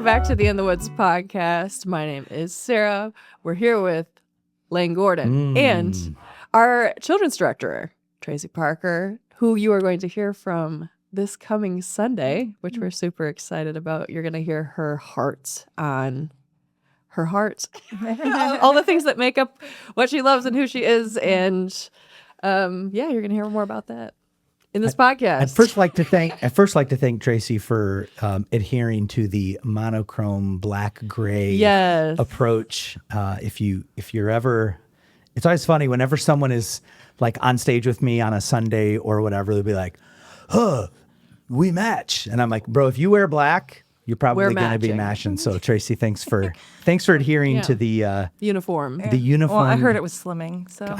back to the In the Woods podcast. My name is Sarah. We're here with Lane Gordon and our children's director, Tracy Parker, who you are going to hear from this coming Sunday, which we're super excited about. You're going to hear her heart on her heart, all the things that make up what she loves and who she is. And you're going to hear more about that in this podcast. I'd first like to thank Tracy for adhering to the monochrome black-gray approach. If you're ever, it's always funny whenever someone is like on stage with me on a Sunday or whatever, they'll be like, "Huh, we match," and I'm like, "Bro, if you wear black, you're probably going to be matching." So Tracy, thanks for adhering to the uniform. The uniform. Well, I heard it was slimming, so.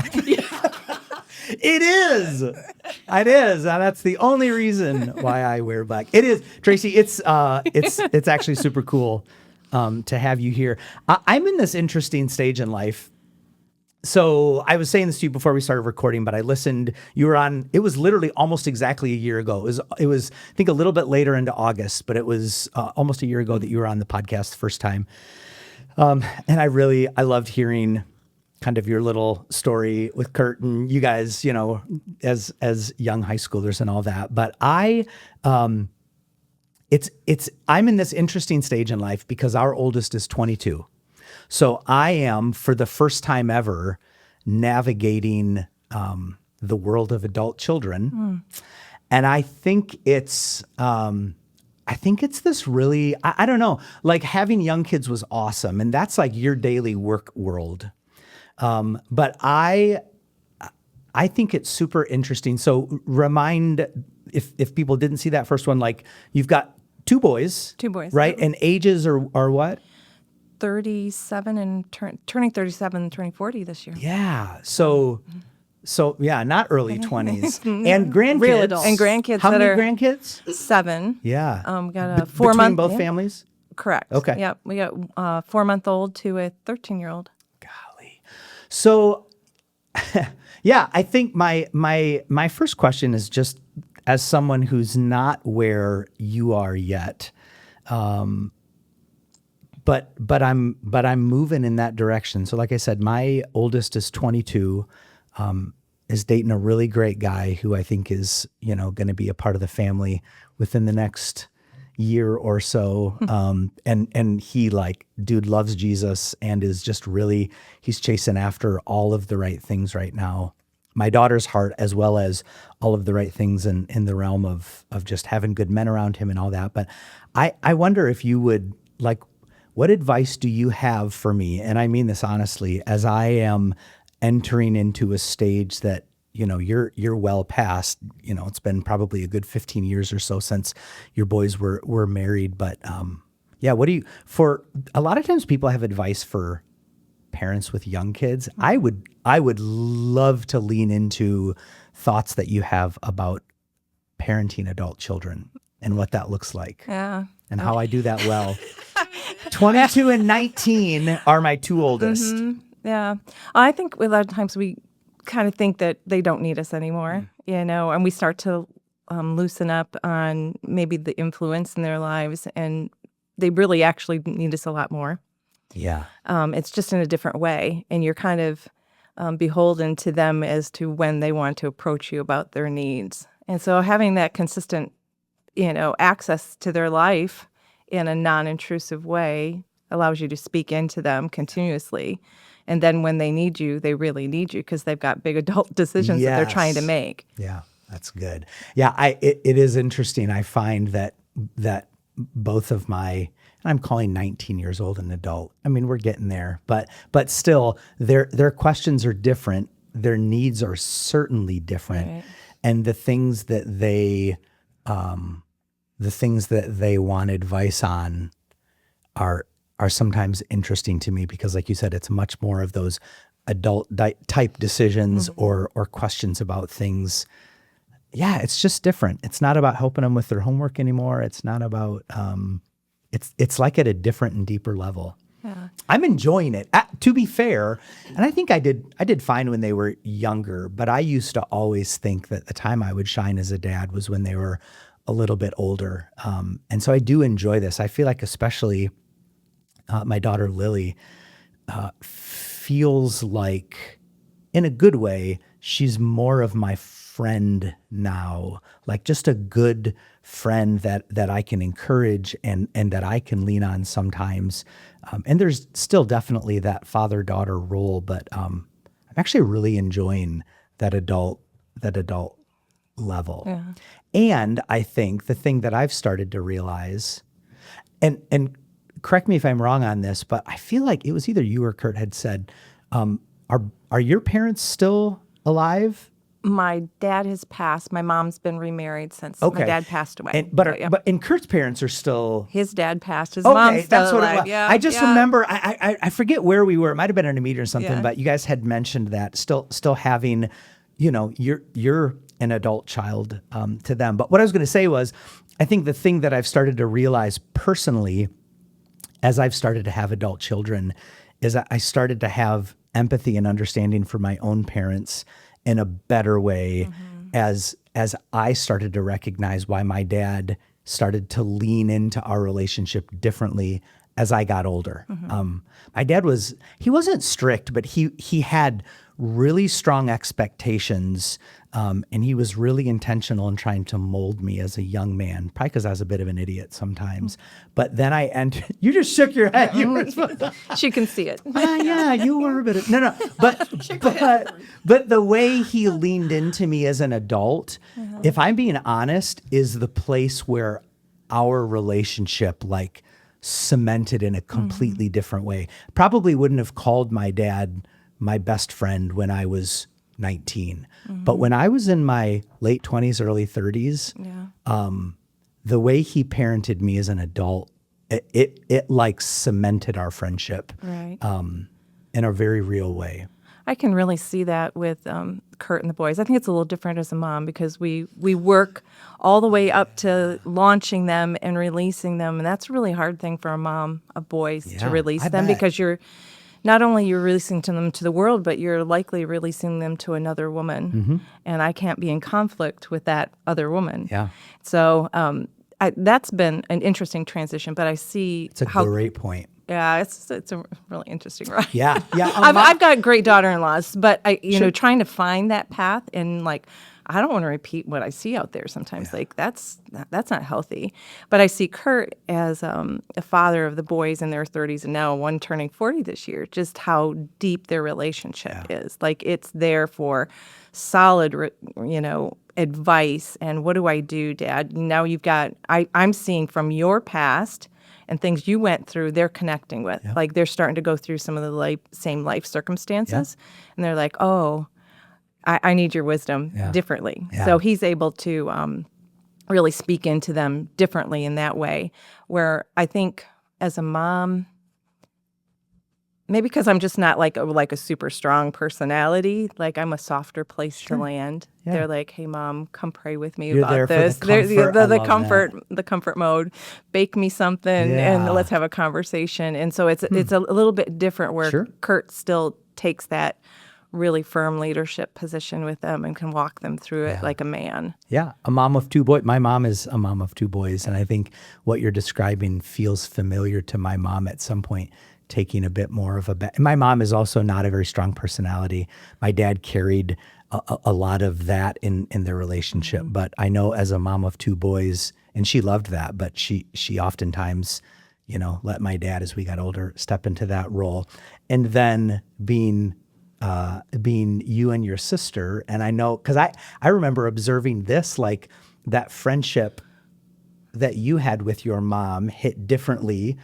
It is. It is. That's the only reason why I wear black. It is, Tracy. It's actually super cool to have you here. I'm in this interesting stage in life. So I was saying this to you before we started recording, but I listened. You were on. It was literally almost exactly a year ago. It was I think a little bit later into August, but it was almost a year ago that you were on the podcast the first time. And I loved hearing kind of your little story with Kurt and you guys, you know, as young high schoolers and all that. But I'm in this interesting stage in life because our oldest is 22. So I am, for the first time ever, navigating the world of adult children. And I think it's this really, I don't know, like having young kids was awesome. And that's like your daily work world. But I think it's super interesting. So remind, if people didn't see that first one, like you've got two boys, right? And ages are what? 37 and turning 37, turning 40 this year. Yeah. So yeah, not early 20s. And grandkids. Real adults. And grandkids. How many grandkids? 7. Yeah. Got a 4-month. Between both families? Correct. Okay. Yep. We got a 4-month-old to a 13-year-old. Golly. So, yeah, I think my first question is just as someone who's not where you are yet, but I'm moving in that direction. So like I said, my oldest is 22, is dating a really great guy who I think is, you know, going to be a part of the family within the next year or so. And he dude loves Jesus and is just really, he's chasing after all of the right things right now. My daughter's heart, as well as all of the right things in the realm of just having good men around him and all that. But I wonder if you would what advice do you have for me? And I mean this honestly, as I am entering into a stage that, you know, you're well past, you know, it's been probably a good 15 years or so since your boys were married. But for a lot of times people have advice for parents with young kids. I would love to lean into thoughts that you have about parenting adult children and what that looks like. Yeah. And how I do that well. 22 and 19 are my two oldest. Mm-hmm. Yeah. I think a lot of times we kind of think that they don't need us anymore, you know, and we start to loosen up on maybe the influence in their lives, and they really actually need us a lot more. Yeah. It's just in a different way, and you're kind of beholden to them as to when they want to approach you about their needs. And so having that consistent, you know, access to their life in a non-intrusive way allows you to speak into them continuously. And then when they need you, they really need you because they've got big adult decisions that they're trying to make. Yeah, that's good. Yeah, it is interesting. I find that both of my, I'm calling 19 years old an adult. I mean, we're getting there, but still, their questions are different. Their needs are certainly different, right. And the things that they want advice on are sometimes interesting to me because, like you said, it's much more of those adult type decisions or questions about things. Yeah, it's just different. It's not about helping them with their homework anymore. It's not about, it's like at a different and deeper level. Yeah. I'm enjoying it. To be fair, and I think I did fine when they were younger, but I used to always think that the time I would shine as a dad was when they were a little bit older. And so I do enjoy this. I feel like especially my daughter Lily feels like, in a good way, she's more of my friend now, like just a good friend that I can encourage and that I can lean on sometimes. And there's still definitely that father-daughter role, but I'm actually really enjoying that adult level. Yeah. And I think the thing that I've started to realize, and correct me if I'm wrong on this, but I feel like it was either you or Kurt had said, are your parents still alive? My dad has passed. My mom's been remarried since my dad passed away. And Kurt's parents are still. His dad passed. His mom's still that's what alive. it was. Yeah, I just remember. I forget where we were. It might have been in a meeting or something. Yeah. But you guys had mentioned that still having, you're an adult child to them. But what I was going to say was, I think the thing that I've started to realize personally, as I've started to have adult children, is I started to have empathy and understanding for my own parents in a better way as I started to recognize why my dad started to lean into our relationship differently as I got older. My dad he wasn't strict, but he had really strong expectations, and he was really intentional in trying to mold me as a young man, probably because I was a bit of an idiot sometimes. But then I entered, you just shook your head. You were supposed to. She can see it. Yeah, you were a bit of, no. But the way he leaned into me as an adult, if I'm being honest, is the place where our relationship like cemented in a completely different way. Probably wouldn't have called my dad my best friend when I was 19. But when I was in my late 20s, early 30s, the way he parented me as an adult, it like cemented our friendship Right. In a very real way. I can really see that with Kurt and the boys. I think it's a little different as a mom because we work all the way up to launching them and releasing them, and that's a really hard thing for a mom of boys to release I them bet. because you're not only you're releasing them to the world, but you're likely releasing them to another woman, and I can't be in conflict with that other woman. Yeah. So that's been an interesting transition, but I see It's a great point. Yeah, it's a really interesting ride. Yeah. I've got great daughter-in-laws, but trying to find that path and like I don't want to repeat what I see out there sometimes. Like that's not healthy. But I see Kurt as a father of the boys in their 30s and now one turning 40 this year. Just how deep their relationship is. Like it's there for solid, advice. And what do I do, Dad? Now you've got. I'm seeing from your past and things you went through, they're connecting with. Yeah. Like they're starting to go through some of the same life circumstances. And they're like, oh, I need your wisdom differently. Yeah. So he's able to really speak into them differently in that way, where I think as a mom, maybe because I'm just not like a super strong personality, like I'm a softer place to land. Yeah. They're like, "Hey, Mom, come pray with me You're about there for this." the comfort. I love The comfort mode. Bake me something and let's have a conversation. And so it's a little bit different where Kurt still takes that really firm leadership position with them and can walk them through it like a man. Yeah, a mom of two boys. My mom is a mom of two boys, and I think what you're describing feels familiar to my mom at some point, taking a bit more of a my mom is also not a very strong personality. My dad carried a lot of that in their relationship, but I know as a mom of two boys, and she loved that, but she oftentimes, let my dad, as we got older, step into that role. And then being you and your sister, and I know, because I remember observing this, like that friendship that you had with your mom hit differently,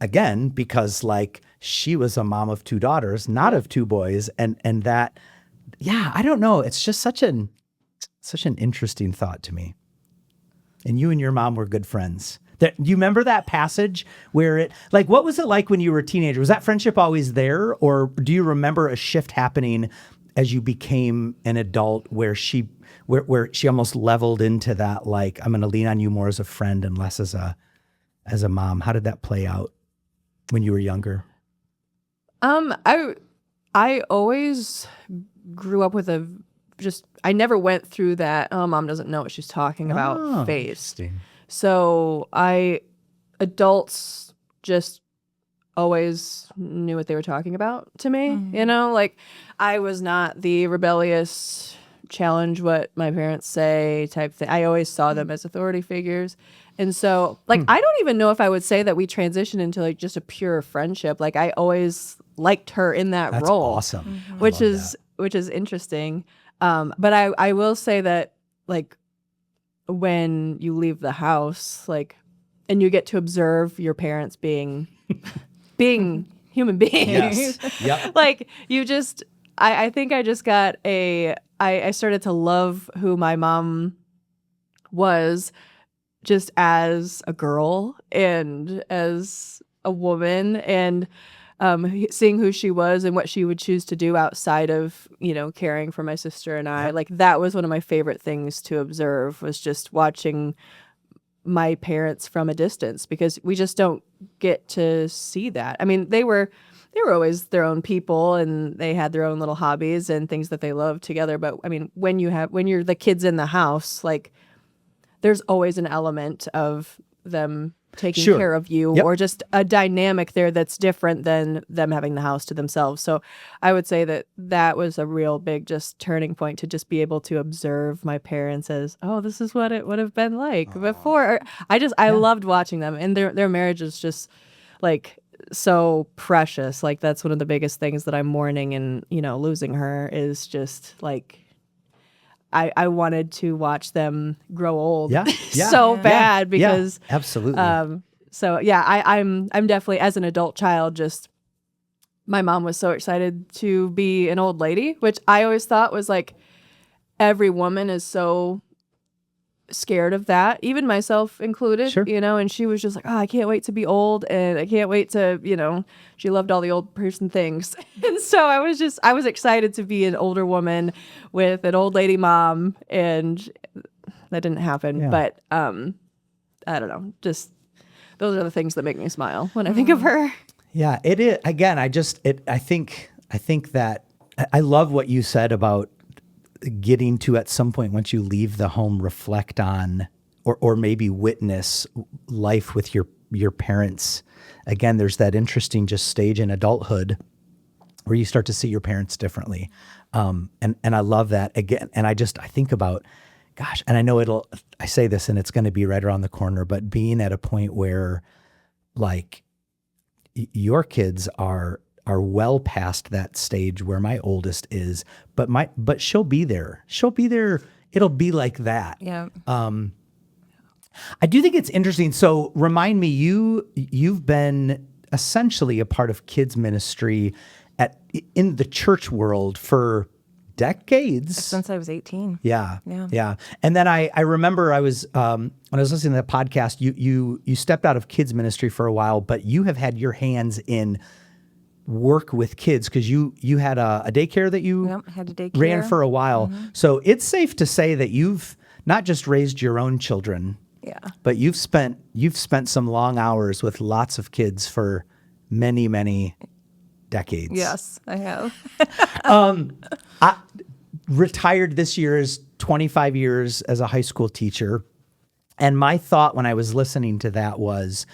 again, because like she was a mom of two daughters, not of two boys, and that, I don't know, it's just such an interesting thought to me. And you and your mom were good friends. Do you remember that passage where what was it like when you were a teenager? Was that friendship always there? Or do you remember a shift happening as you became an adult where she almost leveled into that, like, I'm going to lean on you more as a friend and less as a mom? How did that play out when you were younger? I always grew up with a I never went through that, oh, mom doesn't know what she's talking about phase. Interesting. So adults just always knew what they were talking about to me, you know? Like, I was not the rebellious, challenge what my parents say type thing. I always saw them as authority figures. And so, like, I don't even know if I would say that we transitioned into, like, just a pure friendship. Like, I always liked her in that That's role. awesome. Which is interesting. But I will say that, like, when you leave the house, like, and you get to observe your parents being human beings. Yes. Yep. Like, you just, I think I just got I started to love who my mom was just as a girl and as a woman, and seeing who she was and what she would choose to do outside of, you know, caring for my sister and I. Like, that was one of my favorite things to observe, was just watching my parents from a distance, because we just don't get to see that. I mean, they were always their own people, and they had their own little hobbies and things that they loved together. But I mean, when you're the kids in the house, like, there's always an element of them taking care of you, or just a dynamic there that's different than them having the house to themselves. So I would say that was a real big just turning point, to just be able to observe my parents as, oh, this is what it would have been like before. I loved watching them, and their marriage is just, like, so precious. Like, that's one of the biggest things that I'm mourning, and, you know, losing her is just, like, I wanted to watch them grow old so bad, because absolutely. So yeah, I'm definitely, as an adult child, just, my mom was so excited to be an old lady, which I always thought was, like, every woman is so scared of that, even myself included, you know, and she was just like, oh, I can't wait to be old, and I can't wait to, you know, she loved all the old person things. And so I was excited to be an older woman with an old lady mom, and that didn't happen. But I don't know, just those are the things that make me smile when I think of her. Yeah, it is. Again, I think that I love what you said about getting to, at some point, once you leave the home, reflect on or maybe witness life with your parents. Again, there's that interesting just stage in adulthood where you start to see your parents differently. And I love that again. And I think about, gosh, and I know I say this and it's going to be right around the corner, but being at a point where, like, your kids are well past that stage where my oldest is, but she'll be there. It'll be like that. Yeah. I do think it's interesting. So remind me, you've been essentially a part of kids ministry in the church world for decades. Since I was 18. Yeah. And then I remember I was when I was listening to that podcast, you stepped out of kids ministry for a while, but you have had your hands in work with kids, because you had a daycare that you had a daycare. Ran for a while. Mm-hmm. So it's safe to say that you've not just raised your own children, but you've spent some long hours with lots of kids for many, many decades. Yes, I have. I retired this year as 25 years as a high school teacher. And my thought when I was listening to that was,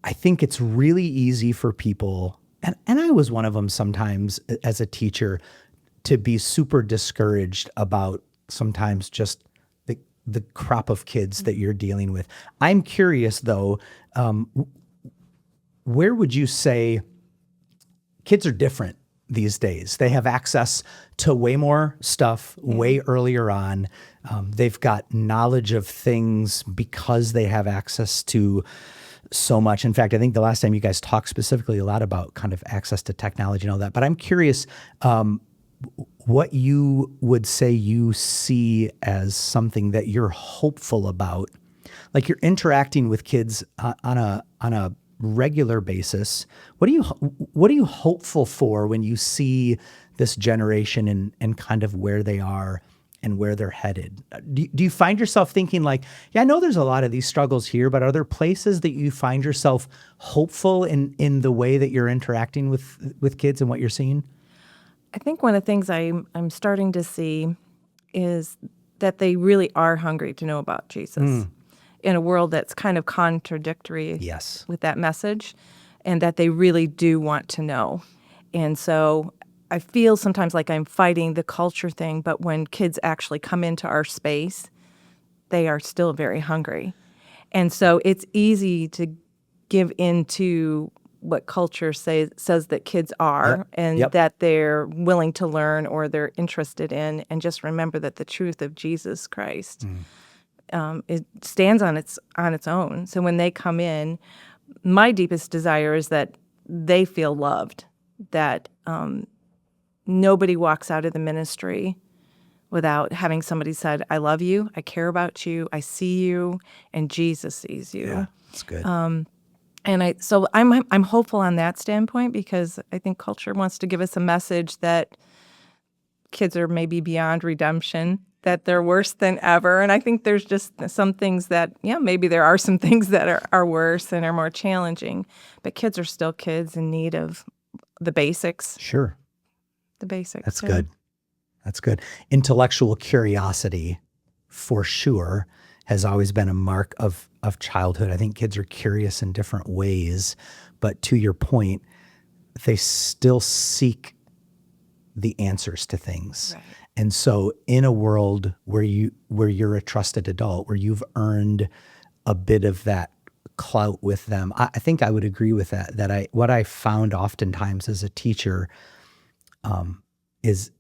I think it's really easy for people, and I was one of them sometimes as a teacher, to be super discouraged about sometimes just the crop of kids that you're dealing with. I'm curious, though, where would you say kids are different these days? They have access to way more stuff way earlier on. They've got knowledge of things because they have access to so much. In fact, I think the last time you guys talked specifically a lot about kind of access to technology and all that. But I'm curious what you would say you see as something that you're hopeful about. Like, you're interacting with kids on a regular basis. What are you hopeful for when you see this generation and kind of where they are and where they're headed? Do you find yourself thinking, like, I know there's a lot of these struggles here, but are there places that you find yourself hopeful in the way that you're interacting with kids and what you're seeing? I think one of the things I'm starting to see is that they really are hungry to know about Jesus in a world that's kind of contradictory Yes. with that message, and that they really do want to know. And so I feel sometimes like I'm fighting the culture thing, but when kids actually come into our space, they are still very hungry. And so it's easy to give into what culture says that kids are Yep. and Yep. that they're willing to learn or they're interested in, and just remember that the truth of Jesus Christ it stands on its own. So when they come in, my deepest desire is that they feel loved, that nobody walks out of the ministry without having somebody said, I love you, I care about you, I see you, and Jesus sees you. Yeah, that's good. And so I'm hopeful on that standpoint, because I think culture wants to give us a message that kids are maybe beyond redemption, that they're worse than ever. And I think there's just some things that, maybe there are some things that are worse and are more challenging, but kids are still kids in need of the basics. Sure. The basics. That's yeah. good. That's good. Intellectual curiosity, for sure, has always been a mark of childhood. I think kids are curious in different ways, but to your point, they still seek the answers to things. Right. And so in a world where you're a trusted adult, where you've earned a bit of that clout with them, I think I would agree with that. What I found oftentimes as a teacher is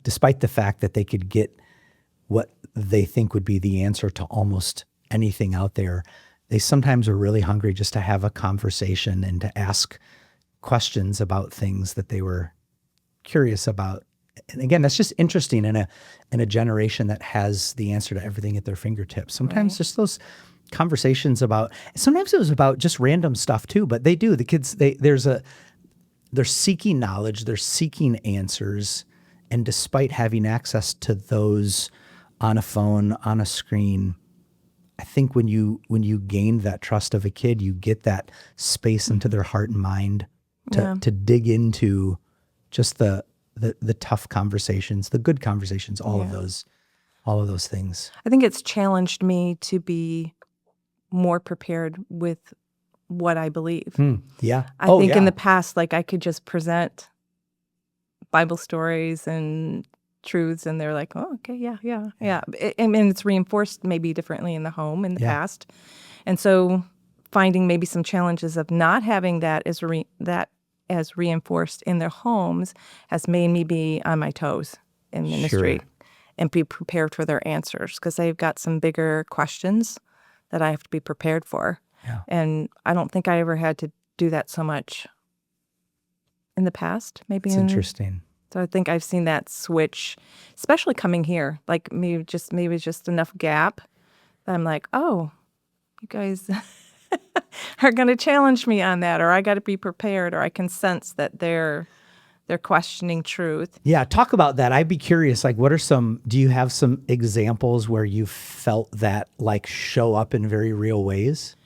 despite the fact that they could get what they think would be the answer to almost anything out there, they sometimes are really hungry just to have a conversation and to ask questions about things that they were curious about. And again, that's just interesting in a generation that has the answer to everything at their fingertips. Sometimes just those conversations sometimes it was about just random stuff too, but the kids, they're seeking knowledge, they're seeking answers. And despite having access to those on a phone, on a screen, I think when you gain that trust of a kid, you get that space into their heart and mind to dig into just the tough conversations, the good conversations, all of those things. I think it's challenged me to be more prepared with what I believe. Yeah. I think in the past, like, I could just present Bible stories and truths, and they're like, oh, okay, yeah. I mean, it's reinforced maybe differently in the home in the past. And so finding maybe some challenges of not having that as reinforced in their homes has made me be on my toes in ministry and be prepared for their answers, because they've got some bigger questions that I have to be prepared for. Yeah. And I don't think I ever had to do that so much in the past, maybe. It's interesting. So I think I've seen that switch, especially coming here. Like maybe just enough gap that I'm like, oh, you guys are going to challenge me on that, or I got to be prepared, or I can sense that they're questioning truth. Yeah, talk about that. I'd be curious, like, do you have some examples where you felt that like show up in very real ways?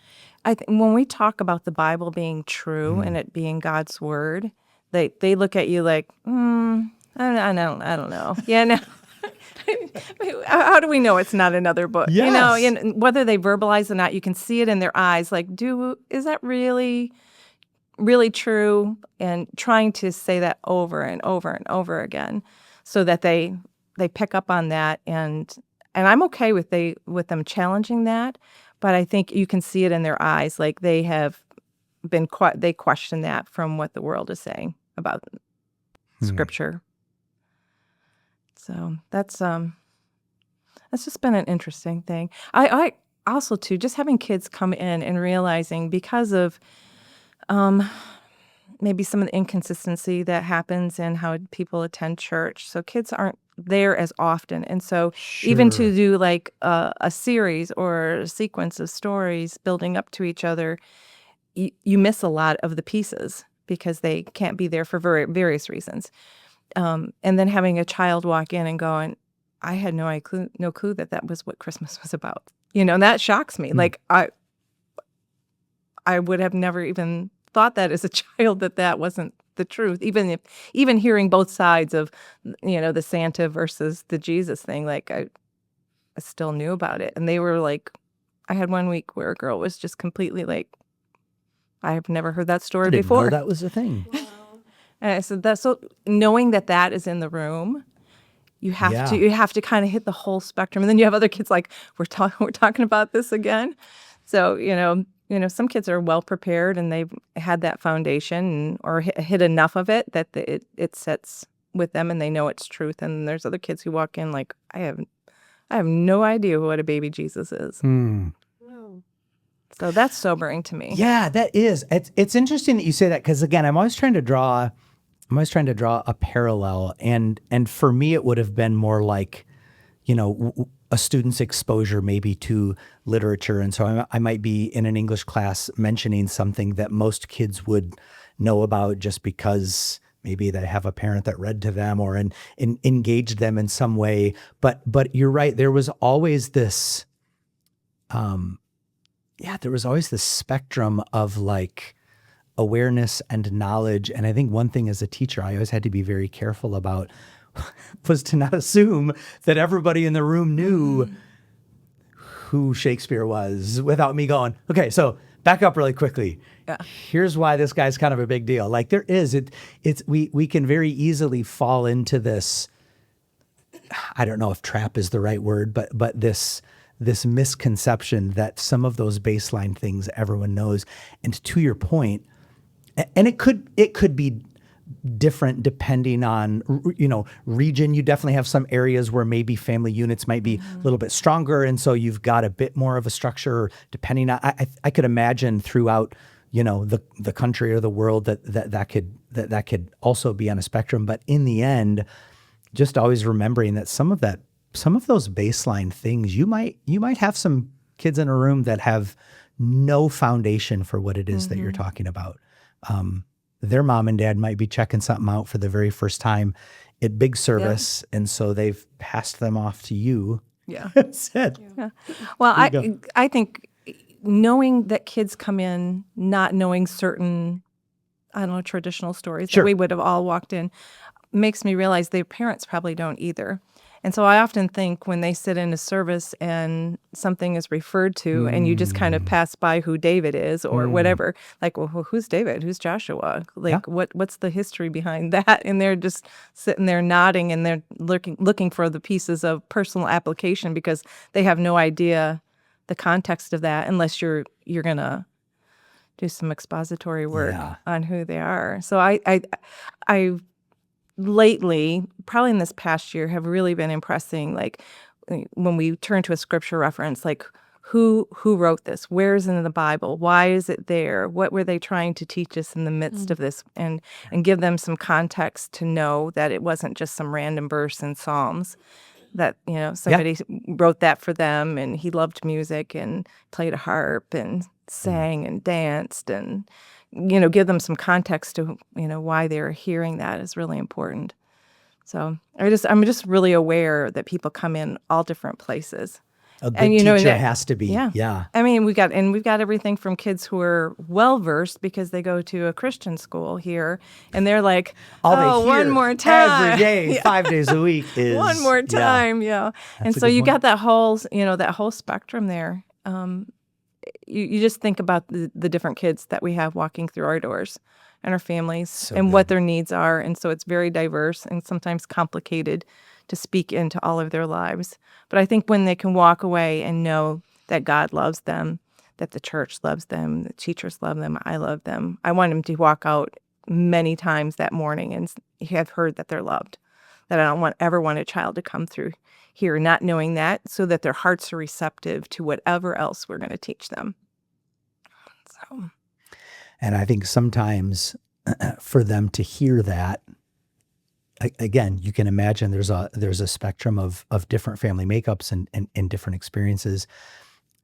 I think when we talk about the Bible being true and it being God's word, they look at you like, I don't know. Yeah, no. How do we know it's not another book? Yes. You know, and whether they verbalize or not, you can see it in their eyes. Like, is that really, really true? And trying to say that over and over and over again, so that they pick up on that. And I'm okay with them challenging that, but I think you can see it in their eyes, like they have they question that from what the world is saying about Scripture. So that's just been an interesting thing. I also too, just having kids come in and realizing, because of maybe some of the inconsistency that happens in how people attend church. So kids aren't there as often. And so even to do like a series or a sequence of stories building up to each other, you miss a lot of the pieces because they can't be there for various reasons. And then having a child walk in and going, I had no clue that was what Christmas was about. You know, and that shocks me. Like I would have never even thought that as a child that wasn't the truth. Even hearing both sides of, the Santa versus the Jesus thing, like I still knew about it. And they were like, I had one week where a girl was just completely like, I have never heard that story I didn't before. know that was a thing. And I said, that's so knowing that is in the room, you have to kind of hit the whole spectrum. And then you have other kids like, we're talking about this again. So, some kids are well prepared and they've had that foundation or hit enough of it that it sets with them and they know it's truth. And there's other kids who walk in like, I have no idea what a baby Jesus is. So that's sobering to me. Yeah, that is. It's interesting that you say that because again, I'm always trying to draw a parallel, and for me, it would have been more like, a student's exposure maybe to literature, and so I might be in an English class mentioning something that most kids would know about just because maybe they have a parent that read to them or engaged them in some way. But you're right. There was always this. There was always this spectrum of like awareness and knowledge. And I think one thing as a teacher, I always had to be very careful about was to not assume that everybody in the room knew who Shakespeare was without me going, okay, so back up really quickly. Yeah. Here's why this guy's kind of a big deal. Like we can very easily fall into this, I don't know if trap is the right word, but this misconception that some of those baseline things everyone knows. And to your point, and it could be different depending on, region. You definitely have some areas where maybe family units might be a little bit stronger. And so you've got a bit more of a structure depending on, I could imagine throughout, the country or the world that could also be on a spectrum. But in the end, just always remembering that some of those baseline things, you might have some kids in a room that have no foundation for what it is that you're talking about. Their mom and dad might be checking something out for the very first time at big service. Yeah. And so they've passed them off to you. Yeah. Said, yeah. Well, I think knowing that kids come in not knowing certain, traditional stories that we would have all walked in makes me realize their parents probably don't either. And so I often think when they sit in a service and something is referred to and you just kind of pass by who David is or whatever, like, well, who's David? Who's Joshua? Like, what's the history behind that? And they're just sitting there nodding and they're looking for the pieces of personal application because they have no idea the context of that unless you're going to do some expository work on who they are. So I lately, probably in this past year, have really been impressing, like when we turn to a scripture reference, like who wrote this? Where is it in the Bible? Why is it there? What were they trying to teach us in the midst of this? And give them some context to know that it wasn't just some random verse in Psalms, that, somebody wrote that for them and he loved music and played a harp and sang and danced and give them some context to, why they're hearing that is really important. So I'm just really aware that people come in all different places. A good teacher has to be. Yeah. I mean, we've got everything from kids who are well-versed because they go to a Christian school here and they're like, one more time. Every day, 5 days a week is. One more time, And so you got that whole spectrum there. You just think about the different kids that we have walking through our doors and our families what their needs are. And so it's very diverse and sometimes complicated to speak into all of their lives. But I think when they can walk away and know that God loves them, that the church loves them, the teachers love them, I love them, I want them to walk out many times that morning and have heard that they're loved, that I don't ever want a child to come through here not knowing that, so that their hearts are receptive to whatever else we're going to teach them. So, and I think sometimes for them to hear that, again, you can imagine there's a spectrum of different family makeups and different experiences.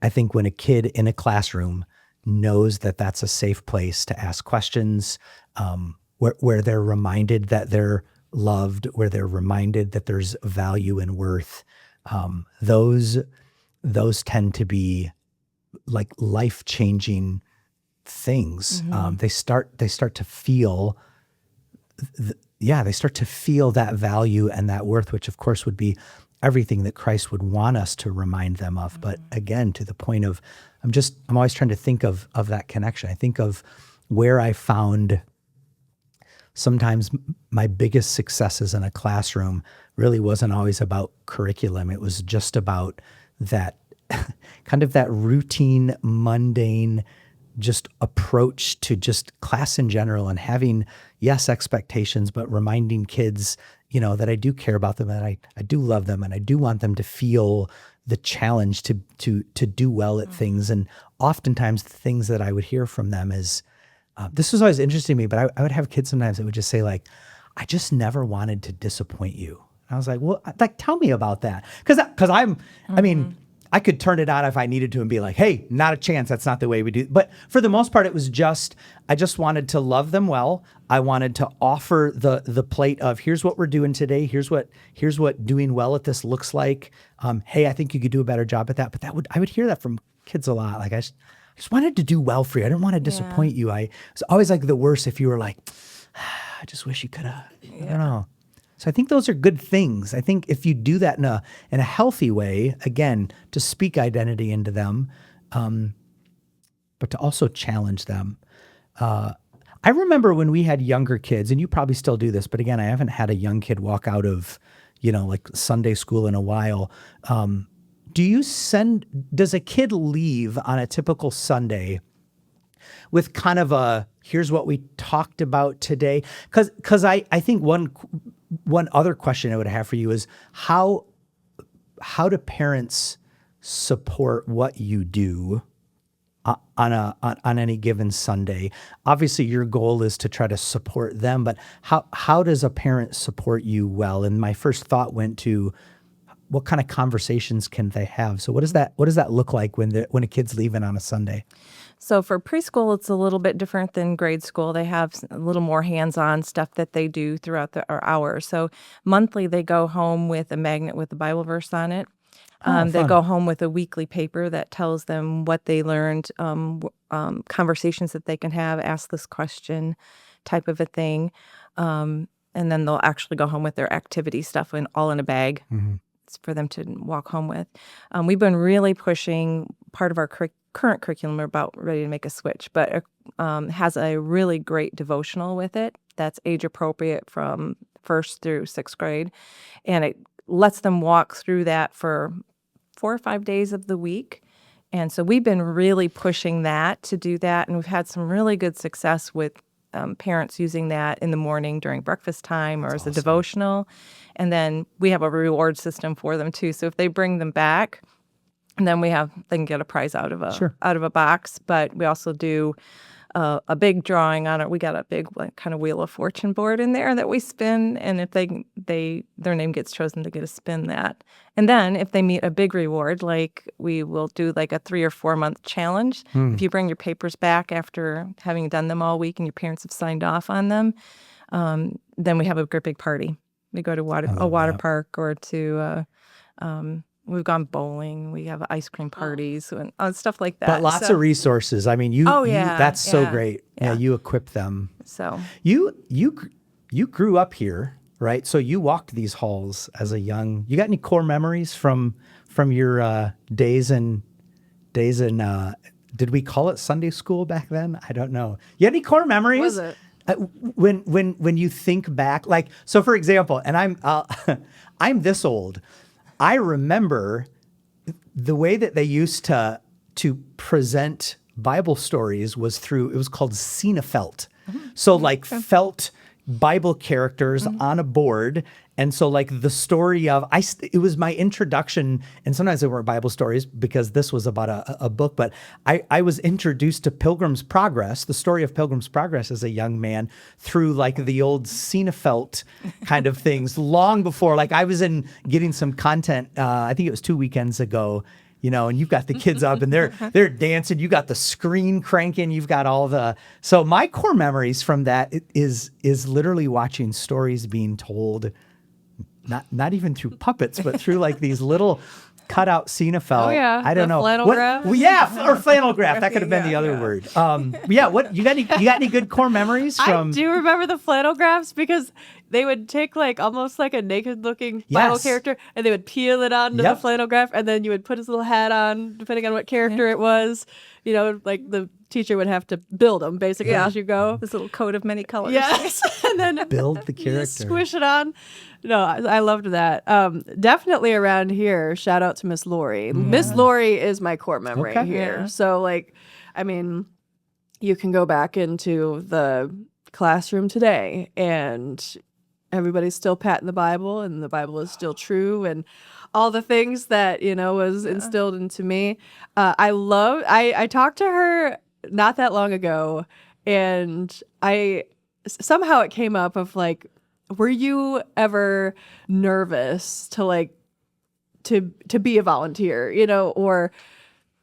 I think when a kid in a classroom knows that that's a safe place to ask questions, where they're reminded that they're loved, where they're reminded that there's value and worth, those tend to be like life-changing things. They start to feel, they start to feel that value and that worth, which of course would be everything that Christ would want us to remind them of. But again, to the point of, I'm always trying to think of that connection. I think of where I found sometimes my biggest successes in a classroom really wasn't always about curriculum. It was just about that kind of that routine, mundane, just approach to just class in general, and having, yes, expectations, but reminding kids, that I do care about them, and I do love them, and I do want them to feel the challenge to do well at things. And oftentimes the things that I would hear from them is, this was always interesting to me, but I would have kids sometimes that would just say like, I just never wanted to disappoint you. And I was like, well, tell me about that. Because I mean, I could turn it on if I needed to and be like, hey, not a chance. That's not the way we do. But for the most part, it was I just wanted to love them well. I wanted to offer the plate of, here's what we're doing today. Here's what doing well at this looks like. Hey, I think you could do a better job at that. But I would hear that from kids a lot. Like, I just wanted to do well for you. I didn't want to disappoint you. I was always like the worst if you were like, I just wish you could have, I don't know. So I think those are good things. I think if you do that in a healthy way, again, to speak identity into them, but to also challenge them. I remember when we had younger kids, and you probably still do this, but again, I haven't had a young kid walk out of, like Sunday school in a while. Does a kid leave on a typical Sunday with kind of a, here's what we talked about today? Because I think one other question I would have for you is how do parents support what you do on any given Sunday? Obviously, your goal is to try to support them, but how does a parent support you well? And my first thought went to, what kind of conversations can they have? So what does that look like when a kid's leaving on a Sunday? So for preschool, it's a little bit different than grade school. They have a little more hands-on stuff that they do throughout our hours. So monthly, they go home with a magnet with a Bible verse on it. They go home with a weekly paper that tells them what they learned, conversations that they can have, ask this question type of a thing. And then they'll actually go home with their activity stuff all in a bag. Mm-hmm. It's for them to walk home with. We've been really pushing part of our current curriculum. We're about ready to make a switch, but has a really great devotional with it that's age appropriate from 1st through 6th grade. And it lets them walk through that for 4 or 5 days of the week. And so we've been really pushing that to do that. And we've had some really good success with parents using that in the morning during breakfast time or as a devotional. And then we have a reward system for them too. So if they bring them back, and then they can get a prize out of a box. But we also do a big drawing on it. We got a big kind of Wheel of Fortune board in there that we spin, and if their name gets chosen, they get to spin that. And then if they meet a big reward, like we will do like a 3 or 4 month challenge. If you bring your papers back after having done them all week and your parents have signed off on them, then we have a great big party. We go to a water park or to. We've gone bowling. We have ice cream parties and stuff like that. But lots of resources. I mean, that's so great. Yeah, you equip them. So you grew up here, right? So you walked these halls as a young. You got any core memories from your days in? Did we call it Sunday school back then? I don't know. You had any core memories? Was it? When you think back, like, so for example, and I'm this old. I remember the way that they used to present Bible stories was it was called Cinefelt. Mm-hmm. So like felt Bible characters on a board. And so like the story of, it was my introduction, and sometimes they weren't Bible stories because this was about a book, but I was introduced to Pilgrim's Progress, the story of Pilgrim's Progress as a young man through like the old Cinefelt kind of things long before, like I was getting some content, I think it was 2 weekends ago, and you've got the kids up and they're dancing, you got the screen cranking, you've got so my core memories from that is literally watching stories being told, not even through puppets, but through like these little cutout Cenefelt. Oh, yeah. I don't The know. flannel What- graph? Well, yeah, or flannel graph. That could have been the other word. Yeah. What you got any good core memories from? I do remember the flannel graphs because they would take like almost like a naked looking Bible Yes. character and they would peel it onto the Yep. flannel graph and then you would put his little hat on depending on what character it was. You know, like the teacher would have to build them basically as you go. This little coat of many colors. Yes. And then Build the you character. just squish it on. No, I loved that. Definitely around here, shout out to Miss Lori. Miss Lori is my core memory Okay. here. Yeah. So like, I mean, you can go back into the classroom today and everybody's still patting the Bible and the Bible is still true and all the things that, you know, was instilled into me. I talked to her not that long ago and somehow it came up of like, were you ever nervous to like, to be a volunteer, you know, or,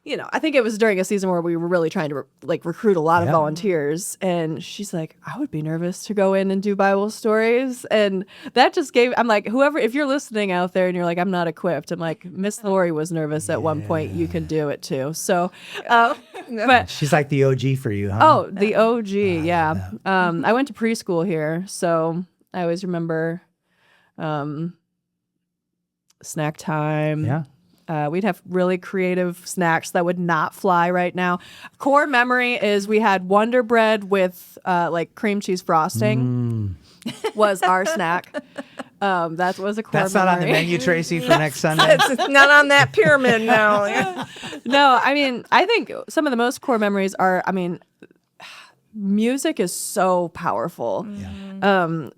you know, I think it was during a season where we were really trying to recruit a lot of Yeah. volunteers. And she's like, I would be nervous to go in and do Bible stories. And that just I'm like, whoever, if you're listening out there and you're like, I'm not equipped. I'm like, Miss Lori was nervous at one point. You can do it too. So, but She's like the OG for you, huh? oh, the OG. Yeah. I went to preschool here. So I always remember, snack time. Yeah. We'd have really creative snacks that would not fly right now. Core memory is we had Wonder Bread with like cream cheese frosting was our snack. That was a core That's not on the memory. menu, Tracy, for next Sunday. It's not on that pyramid now. Yeah. No, I mean, I think some of the most core memories are, I mean, music is so powerful.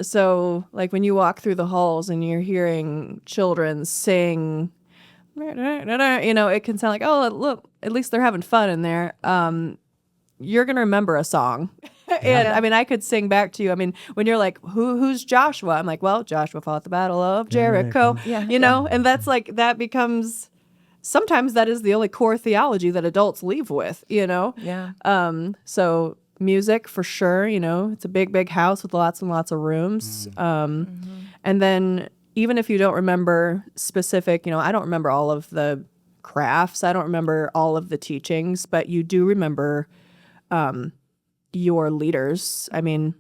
So like when you walk through the halls and you're hearing children sing, you know, it can sound like, oh, look, at least they're having fun in there. You're going to remember a song. And I mean, I could sing back to you. I mean, when you're like, who's Joshua? I'm like, well, Joshua fought the battle of Jericho, you know, and that's like, that becomes, sometimes that is the only core theology that adults leave with, you know? Yeah. So music for sure, you know, it's a big, big house with lots and lots of rooms. And then even if you don't remember specific, you know, I don't remember all of the crafts. I don't remember all of the teachings, but you do remember your leaders. I mean,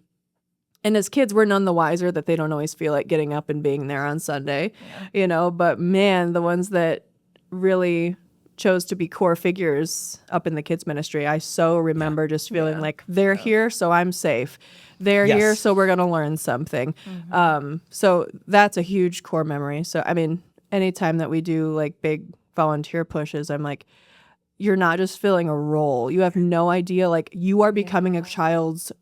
and as kids, we're none the wiser that they don't always feel like getting up and being there on Sunday, you know, but man, the ones that really chose to be core figures up in the kids ministry, I so remember just feeling like they're here, so I'm safe. They're here, so we're going to learn something. So that's a huge core memory. So, I mean, anytime that we do like big volunteer pushes, I'm like, you're not just filling a role. You have no idea. Like you are becoming a child's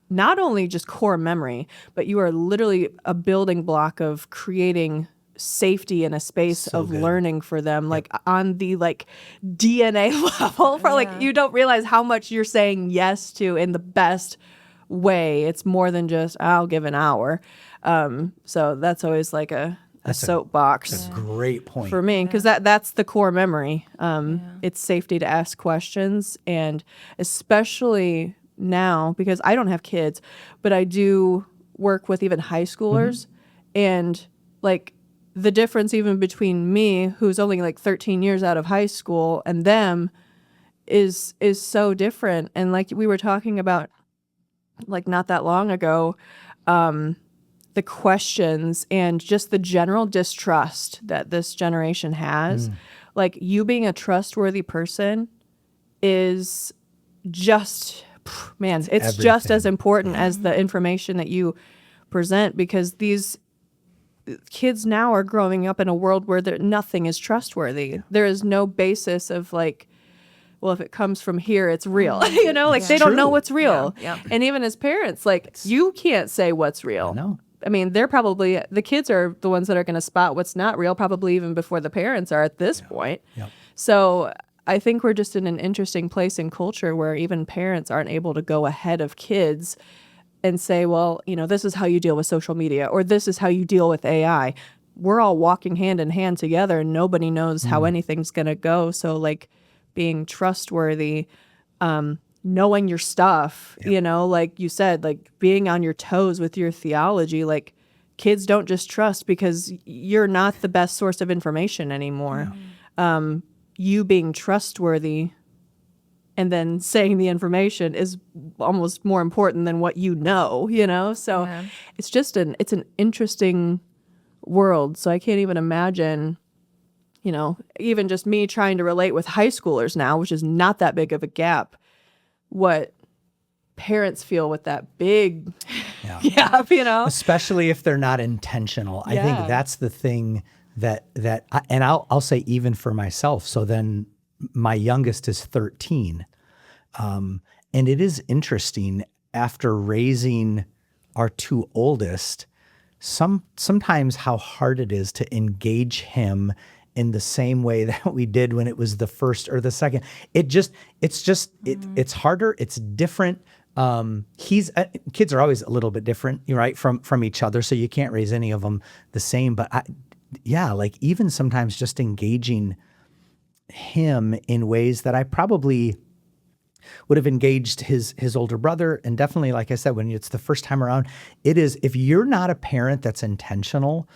not only just core memory, but you are literally a building block of creating safety in a space of learning for them, like on the like DNA level. For like you don't realize how much you're saying yes to in the best way. It's more than just I'll give an hour. So that's always like a soapbox. That's a great point. For me, because that's the core memory. It's safety to ask questions, and especially now because I don't have kids, but I do work with even high schoolers, and like the difference even between me, who's only like 13 years out of high school, and them is so different. And like we were talking about, like not that long ago, the questions and just the general distrust that this generation has. Like you being a trustworthy person is just, man, it's just as important as the information that you present, because these kids now are growing up in a world where nothing is trustworthy. There is no basis of like, well, if it comes from here, it's real. You know, like they don't know what's real. And even as parents, like you can't say what's real. No. I mean, the kids are the ones that are going to spot what's not real, probably even before the parents are at this point. So I think we're just in an interesting place in culture where even parents aren't able to go ahead of kids and say, well, you know, this is how you deal with social media, or this is how you deal with AI. We're all walking hand in hand together and nobody knows how anything's going to go. So like being trustworthy, knowing your stuff, you know, like you said, like being on your toes with your theology, like kids don't just trust because you're not the best source of information anymore. You being trustworthy and then saying the information is almost more important than what you know, So it's an interesting world. So I can't even imagine, even just me trying to relate with high schoolers now, which is not that big of a gap, what parents feel with that big gap, Especially if they're not intentional. I think that's the thing and I'll say even for myself. So then my youngest is 13. And it is interesting after raising our two oldest, sometimes how hard it is to engage him in the same way that we did when it was the first or the second. It's harder. It's different. Kids are always a little bit different, right? From each other. So you can't raise any of them the same, but like even sometimes just engaging him in ways that I probably would have engaged his older brother. And definitely, like I said, when it's the first time around, it is, if you're not a parent that's intentional,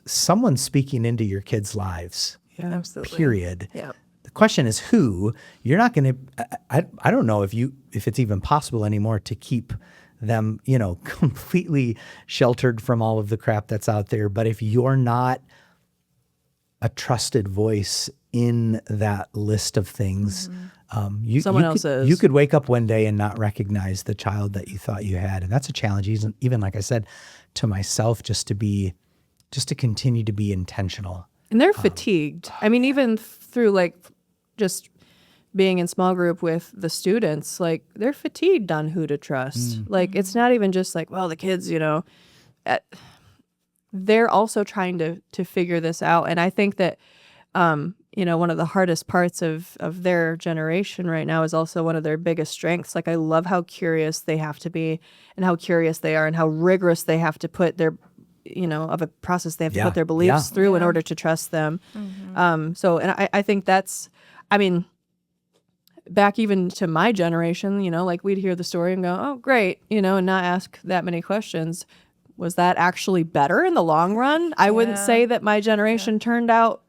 someone's speaking into your kids' lives. Yeah, absolutely. Period. Yeah. The question is who. You're not going to, I don't know if it's even possible anymore to keep them, completely sheltered from all of the crap that's out there. But if you're not a trusted voice in that list of things, Someone else is. You could wake up one day and not recognize the child that you thought you had. And that's a challenge, even like I said, to myself, just to continue to be intentional. And they're fatigued. I mean, even through just being in small group with the students, they're fatigued on who to trust. It's not even just the kids, they're also trying to figure this out. And I think that, one of the hardest parts of their generation right now is also one of their biggest strengths. I love how curious they have to be and how curious they are and how rigorous they have to put their, of a process they have to put their beliefs through in order to trust them. And I think that's, back even to my generation, we'd hear the story and go, oh, great, and not ask that many questions. Was that actually better in the long run? I wouldn't say that my generation turned out,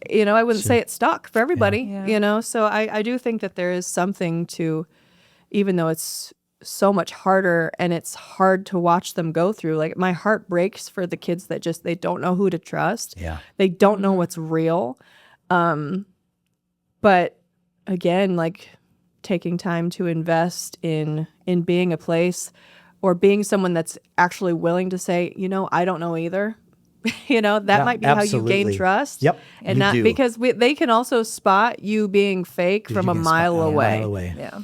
I wouldn't say it stuck for everybody, So I do think that there is something to, even though it's so much harder and it's hard to watch them go through. My heart breaks for the kids that they don't know who to trust. Yeah. They don't know what's real. But again, taking time to invest in being a place or being someone that's actually willing to say, I don't know either. That might be absolutely. how you gain trust. Yep. And not because they can also spot you being fake from a mile away. Yeah.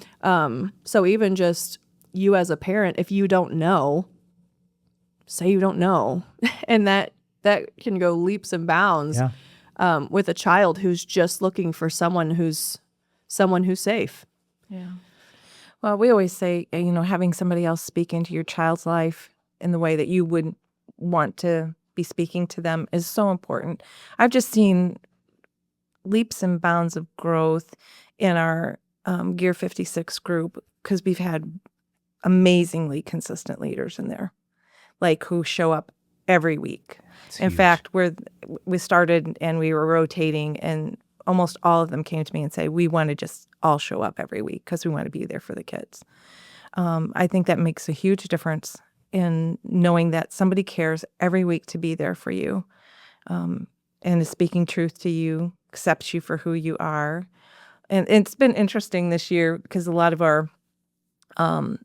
So even just you as a parent, if you don't know, say you don't know. And that can go leaps and bounds with a child who's just looking for someone who's safe. Yeah. Well, we always say, having somebody else speak into your child's life in the way that you would want to be speaking to them is so important. I've just seen leaps and bounds of growth in our Gear 56 group because we've had amazingly consistent leaders in there, who show up every week. In fact, we started and we were rotating, and almost all of them came to me and say, we want to just all show up every week because we want to be there for the kids. I think that makes a huge difference in knowing that somebody cares every week to be there for you and is speaking truth to you, accepts you for who you are. And it's been interesting this year because a lot of our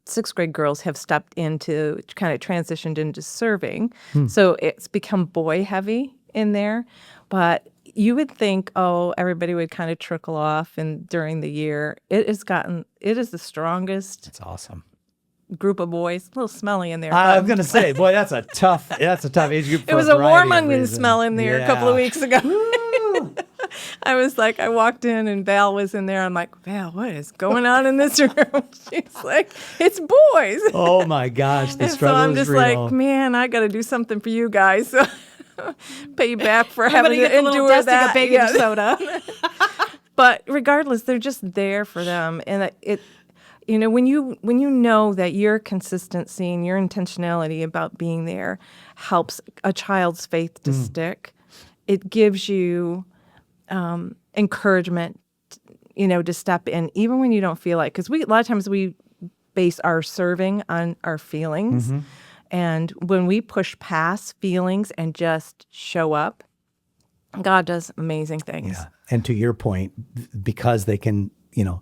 sixth grade girls have stepped into, kind of transitioned into serving. So it's become boy heavy in there. But you would think, everybody would kind of trickle off and during the year. It is the strongest. That's awesome. Group of boys, a little smelly in there. I was going to say, boy, that's a tough age group. It was a warm onion smell in there a couple of weeks ago. I was I walked in and Val was in there. I'm like, Val, what is going on in this room? She's like, it's boys. Oh my gosh, the struggle so I'm just is real. Man, I got to do something for you guys. So pay you back for having to endure that. A baking soda. But regardless, they're just there for them, and when you know that your consistency and your intentionality about being there helps a child's faith to stick, it gives you encouragement, to step in, even when you don't feel like. Because a lot of times we base our serving on our feelings, and when we push past feelings and just show up, God does amazing things. Yeah. And to your point, because they can,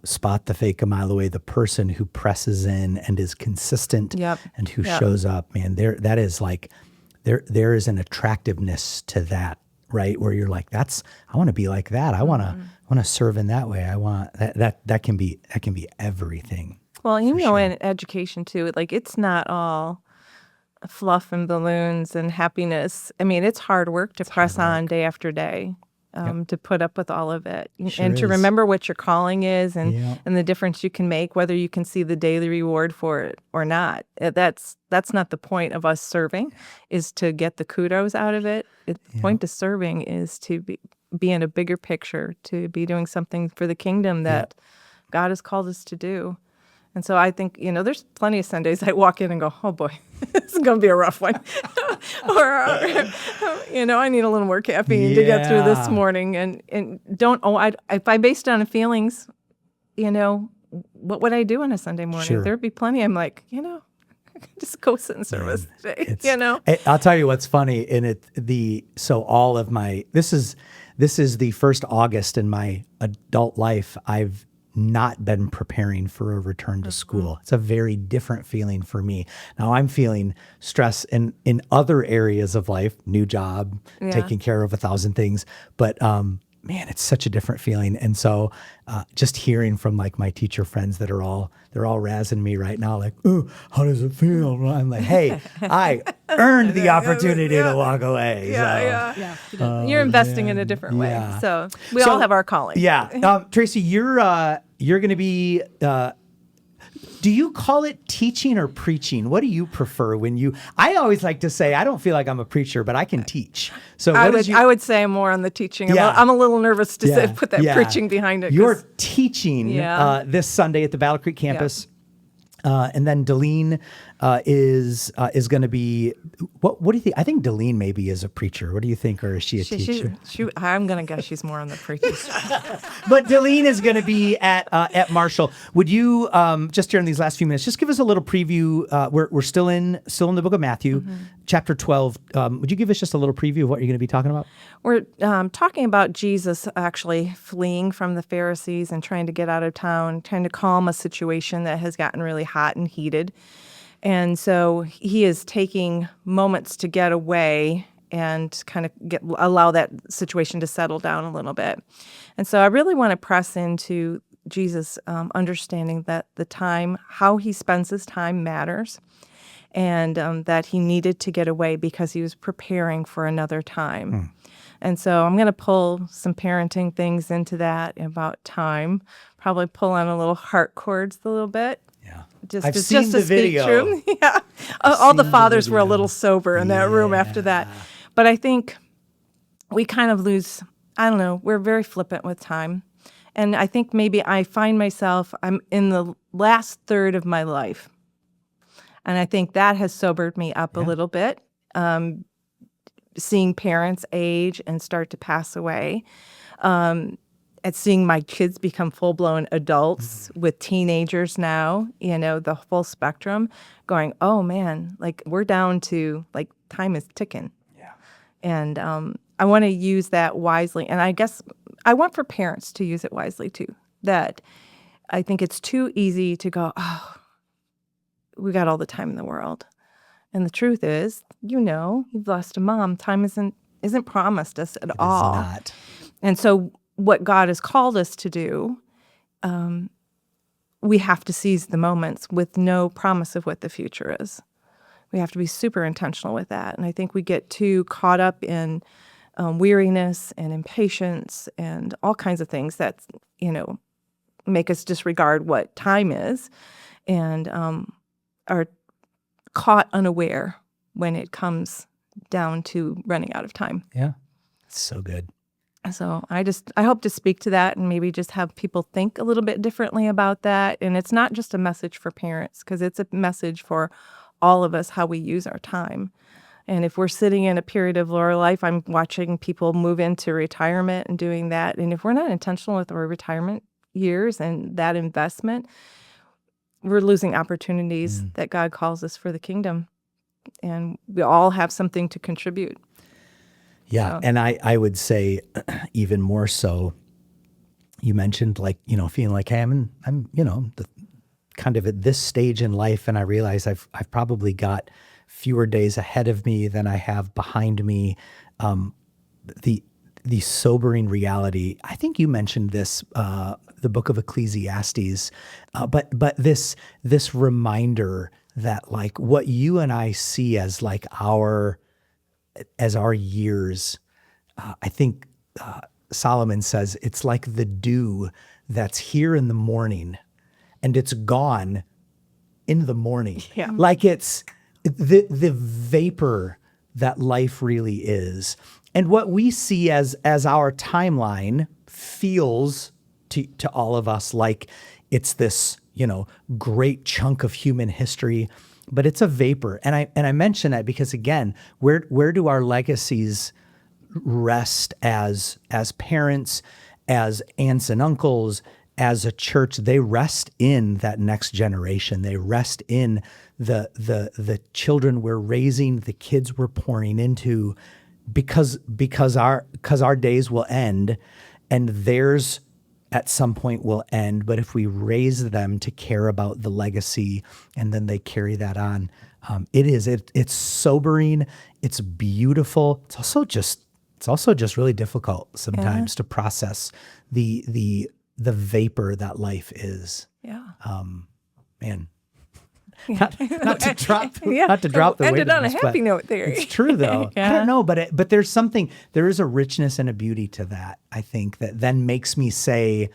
spot the fake a mile away, the person who presses in and is consistent and who shows up, man, that is like, there is an attractiveness to that, right? Where you're like, I want to be like that. I want to serve in that way. I want that can be everything. Well, in education too, like it's not all fluff and balloons and happiness. I mean, it's hard work to press on day after day, to put up with all of it, and to remember what your calling is and the difference you can make, whether you can see the daily reward for it or not. That's not the point of us serving, is to get the kudos out of it. The point of serving is to be in a bigger picture, to be doing something for the kingdom that God has called us to do. And so I think, there's plenty of Sundays I walk in and go, oh boy, this is going to be a rough one. or, I need a little more caffeine to get through this morning. And if I based it on feelings, what would I do on a Sunday morning? Sure. There'd be plenty. I'm like, just go sit in service today, I'll tell you what's funny. So all of this is the first August in my adult life I've not been preparing for a return to school. It's a very different feeling for me. Now I'm feeling stress in other areas of life, new job, taking care of 1,000 things. But man, it's such a different feeling. And so just hearing from like my teacher friends that they're all razzing me right now, like, oh, how does it feel? I'm like, hey, I earned the opportunity to walk away. You're investing in a different way. So we all have our calling. Yeah. Tracy, you're going to be, do you call it teaching or preaching? What do you prefer I always like to say, I don't feel like I'm a preacher, but I can teach. So I would say I'm more on the teaching. I'm a little nervous to put that preaching behind it. You're teaching this Sunday at the Battle Creek campus. And then Delene is going to be, what do you think? I think Delene maybe is a preacher. What do you think? Or is she a teacher? I'm going to guess she's more on the preaching side. But Delene is going to be at Marshall. Would you, just during these last few minutes, just give us a little preview? We're still in the book of Matthew, chapter 12. Would you give us just a little preview of what you're going to be talking about? We're talking about Jesus actually fleeing from the Pharisees and trying to get out of town, trying to calm a situation that has gotten really hot and heated. And so he is taking moments to get away and kind of allow that situation to settle down a little bit. And so I really want to press into Jesus' understanding that how he spends his time matters, and that he needed to get away because he was preparing for another time. And so I'm going to pull some parenting things into that about time, probably pull on a little heart chords a little bit. Yeah. I've seen the video. All the fathers were a little sober in that room after that. But I think we kind of lose, I don't know, we're very flippant with time. And I think maybe I find myself, I'm in the last third of my life. And I think that has sobered me up a little bit. Seeing parents age and start to pass away, and seeing my kids become full-blown adults with teenagers now, the full spectrum, going, oh man, like we're down to, like, time is ticking. Yeah. And I want to use that wisely. And I guess I want for parents to use it wisely too, that I think it's too easy to go, oh, we got all the time in the world. And the truth is, you've lost a mom. Time isn't promised us at all. It is not. And so what God has called us to do, we have to seize the moments with no promise of what the future is. We have to be super intentional with that. And I think we get too caught up in weariness and impatience and all kinds of things that, make us disregard what time is, and are caught unaware when it comes down to running out of time. Yeah. So good. So I hope to speak to that and maybe just have people think a little bit differently about that. And it's not just a message for parents, because it's a message for all of us, how we use our time. And if we're sitting in a period of lower life, I'm watching people move into retirement and doing that. And if we're not intentional with our retirement years and that investment, we're losing opportunities that God calls us for the kingdom. And we all have something to contribute. Yeah. And I would say even more so, you mentioned feeling like, hey, I'm kind of at this stage in life, and I realize I've probably got fewer days ahead of me than I have behind me. The sobering reality. I think you mentioned this, the book of Ecclesiastes, but this reminder that like what you and I see as like our years, I think Solomon says it's like the dew that's here in the morning and it's gone in the morning. Yeah. Like it's the vapor that life really is. And what we see as our timeline feels to all of us like it's this, great chunk of human history, but it's a vapor. And I mention that because again, where do our legacies rest as parents, as aunts and uncles, as a church? They rest in that next generation. They rest in the children we're raising, the kids we're pouring into, because our days will end and theirs at some point will end. But if we raise them to care about the legacy and then they carry that on, it's sobering. It's beautiful. It's also just really difficult sometimes to process the vapor that life is. Yeah. Man. Not to drop the weight ended of on a this, happy but note there. It's true though. I don't know, but there is a richness and a beauty to that, I think, that then makes me say,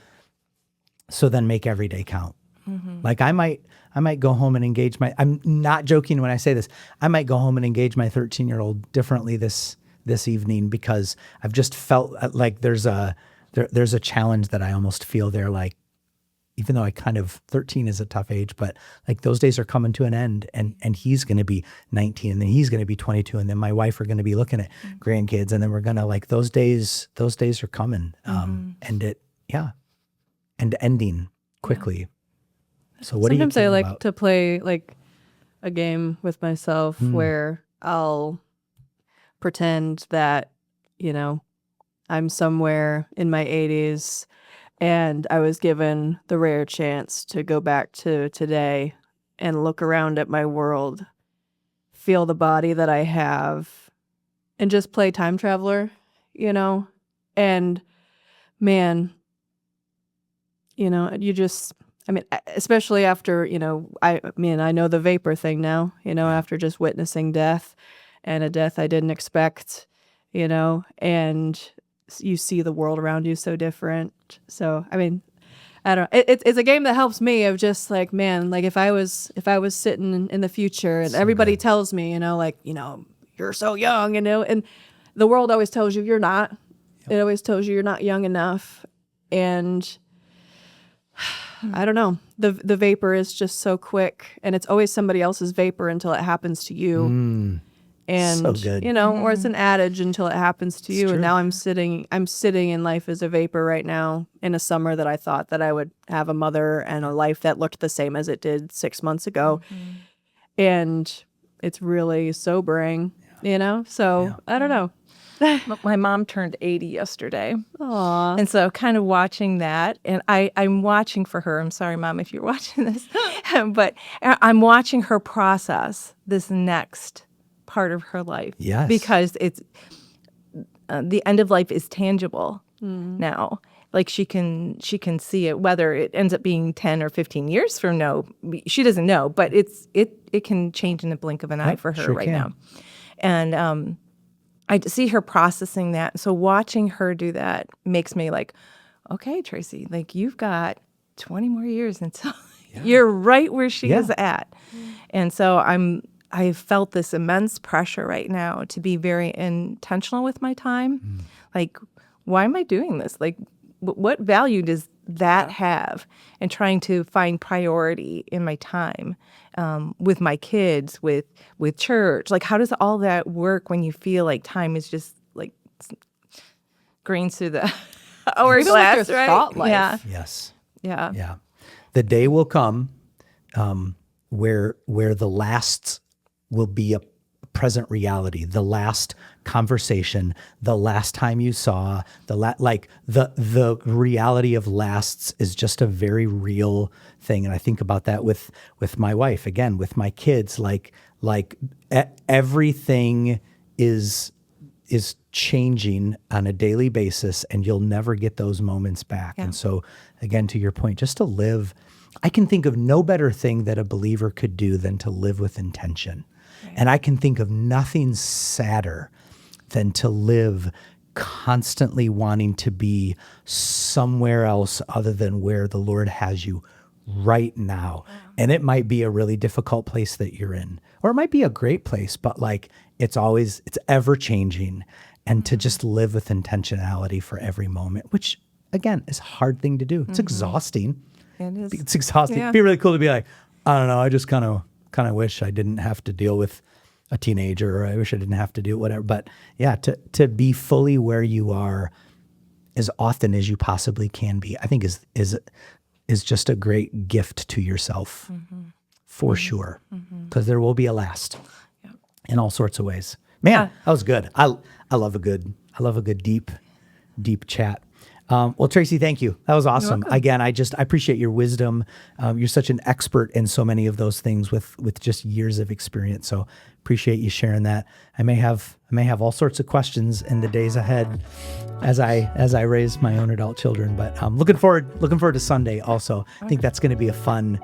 so then make every day count. Mm-hmm. Like I might go home and engage I'm not joking when I say this, I might go home and engage my 13-year-old differently this evening, because I've just felt like there's a challenge that I almost feel there, like, even though 13 is a tough age, but like those days are coming to an end, and he's going to be 19 and then he's going to be 22. And then my wife are going to be looking at grandkids, and then we're going to like, those days are coming. And ending quickly. Yeah. So what do you Sometimes I like about? to play like a game with myself where I'll pretend that, I'm somewhere in my 80s and I was given the rare chance to go back to today and look around at my world, feel the body that I have, and just play time traveler, and man, you just, especially after, I know the vapor thing now, after just witnessing death, and a death I didn't expect, and you see the world around you so different. So, I don't know. It's a game that helps me of just like, man, like if I was sitting in the future and everybody tells me, you're so young, and the world always tells you you're not. Yep. It always tells you you're not young enough. And I don't know. The vapor is just so quick, and it's always somebody else's vapor until it happens to you. And so good. Or it's an adage until it happens to you. True. And now I'm sitting in life as a vapor right now in a summer that I thought that I would have a mother and a life that looked the same as it did 6 months ago. Mm-hmm. And it's really sobering, So I don't know. My mom turned 80 yesterday. Aww. And so kind of watching that, and I'm watching for her. I'm sorry, Mom, if you're watching this. But I'm watching her process this next part of her life. Yes. Because it's the end of life is tangible now. Like she can see it, whether it ends up being 10 or 15 years from now. She doesn't know, but it can change in the blink of an eye for her now. And I see her processing that. So watching her do that makes me like, okay, Tracy, like you've got 20 more years until you're right where she is at. And so I felt this immense pressure right now to be very intentional with my time. Like why am I doing this? Like, what value does that have? And trying to find priority in my time with my kids, with church. Like, how does all that work when you feel like time is just like grains through the hourglass, Even with your right? thought life. Yeah, Yes. yeah, Yeah. The day will come where the last will be a present reality, the last conversation, the last time you saw, the reality of lasts is just a very real thing. And I think about that with my wife, again, with my kids, everything is changing on a daily basis, and you'll never get those moments back. Yeah. And so again, to your point, just to live, I can think of no better thing that a believer could do than to live with intention. Right. And I can think of nothing sadder than to live constantly wanting to be somewhere else other than where the Lord has you right now. Wow. And it might be a really difficult place that you're in, or it might be a great place, but it's ever changing. And to just live with intentionality for every moment, which again is a hard thing to do. It's exhausting. it is. It's exhausting. Yeah. It'd be really cool to be like, I don't know, I just kind of wish I didn't have to deal with a teenager, or I wish I didn't have to do whatever. But yeah, to be fully where you are as often as you possibly can be, I think is just a great gift to yourself, for sure, because there will be a last in all sorts of ways. Man, that was good. I love a good deep chat. Well, Tracy, thank you. That was awesome. Again, I appreciate your wisdom. You're such an expert in so many of those things with just years of experience. So appreciate you sharing that. I may have all sorts of questions in the days ahead as I raise my own adult children, but I'm looking forward to Sunday also. I think that's going to be a fun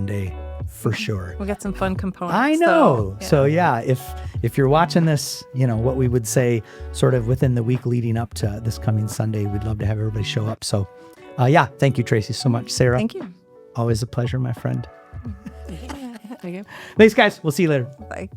day for sure. We got some fun components. I know. So yeah, if you're watching this, what we would say sort of within the week leading up to this coming Sunday, we'd love to have everybody show up. So thank you, Tracy, so much. Sarah. Thank you. Always a pleasure, my friend. Thank you. Thanks, guys. We'll see you later. Bye.